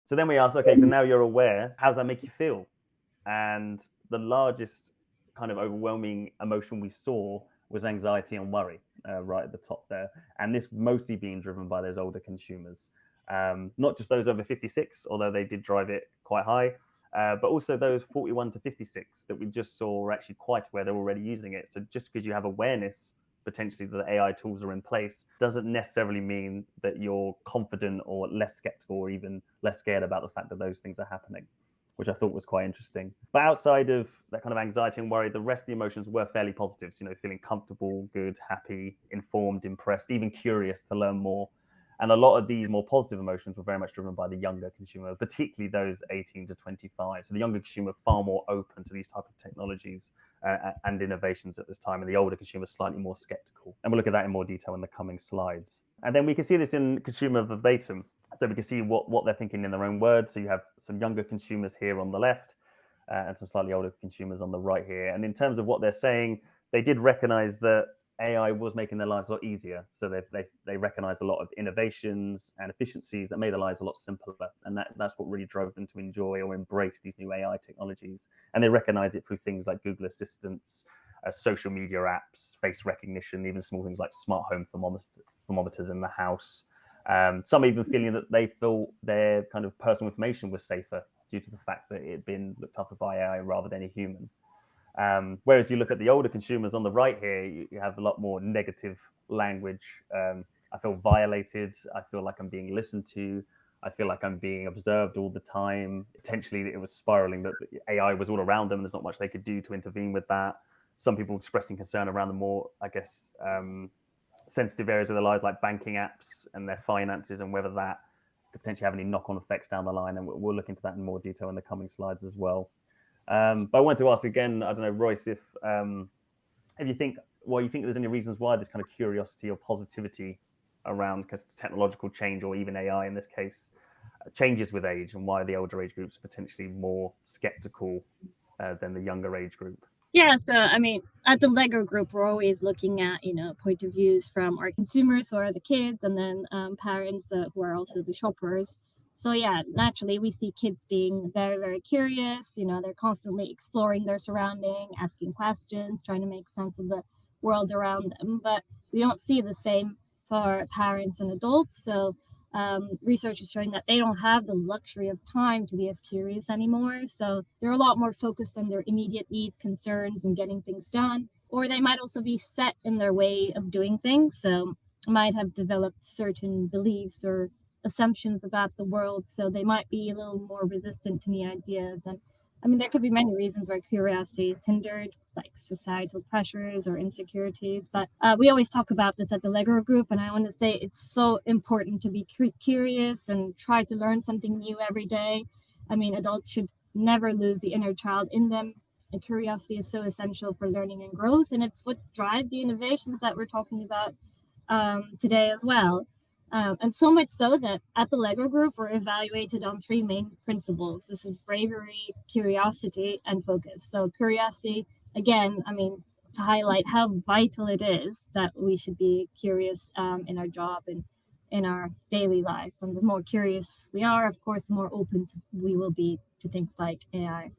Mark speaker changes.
Speaker 1: So then we asked, okay, so now you're aware, how does that make you feel? And the largest kind of overwhelming emotion we saw was anxiety and worry, right at the top there. And this mostly being driven by those older consumers, not just those over 56, although they did drive it quite high, but also those 41 to 56 that we just saw were actually quite aware they're already using it. So just because you have awareness potentially that the AI tools are in place doesn't necessarily mean that you're confident or less skeptical or even less scared about the fact that those things are happening, which I thought was quite interesting. But outside of that kind of anxiety and worry, the rest of the emotions were fairly positive. So, feeling comfortable, good, happy, informed, impressed, even curious to learn more. And a lot of these more positive emotions were very much driven by the younger consumer, particularly those 18 to 25. So the younger consumer far more open to these type of technologies and innovations at this time, and the older consumer slightly more skeptical. And we'll look at that in more detail in the coming slides. And then we can see this in consumer verbatim. So we can see what they're thinking in their own words. So you have some younger consumers here on the left and some slightly older consumers on the right here. And in terms of what they're saying, they did recognize that AI was making their lives a lot easier. So they recognized a lot of innovations and efficiencies that made their lives a lot simpler. And that's what really drove them to enjoy or embrace these new AI technologies. And they recognize it through things like Google Assistants, social media apps, face recognition, even small things like smart home thermometers in the house. Some even feeling that they feel their kind of personal information was safer due to the fact that it had been looked after by AI rather than a human. Whereas you look at the older consumers on the right here, you have a lot more negative language. I feel violated. I feel like I'm being listened to. I feel like I'm being observed all the time. Potentially it was spiraling that AI was all around them and there's not much they could do to intervene with that. Some people expressing concern around the more, I guess, sensitive areas of their lives like banking apps and their finances and whether that could potentially have any knock-on effects down the line. And we'll look into that in more detail in the coming slides as well. But I wanted to ask again, I don't know, Royce, if you think there's any reasons why this kind of curiosity or positivity around technological change or even AI in this case changes with age, and why the older age groups are potentially more skeptical than the younger age group.
Speaker 2: Yeah, so I mean, at the Lego group, we're always looking at point of views from our consumers, who are the kids, and then parents who are also the shoppers. So yeah, naturally, we see kids being very, very curious. They're constantly exploring their surrounding, asking questions, trying to make sense of the world around them. But we don't see the same for parents and adults. So research is showing that they don't have the luxury of time to be as curious anymore. So they're a lot more focused on their immediate needs, concerns, and getting things done. Or they might also be set in their way of doing things. So might have developed certain beliefs or assumptions about the world. So they might be a little more resistant to new ideas. And I mean, there could be many reasons why curiosity is hindered, like societal pressures or insecurities. But we always talk about this at the Lego group, and I want to say it's so important to be curious and try to learn something new every day. I mean, adults should never lose the inner child in them. And curiosity is so essential for learning and growth, and it's what drives the innovations that we're talking about today as well. And so much so that at the Lego group, we're evaluated on 3 main principles. This is bravery, curiosity, and focus. So curiosity, again, I mean, to highlight how vital it is that we should be curious in our job and in our daily life. And the more curious we are, of course, the more open we will be to things like AI.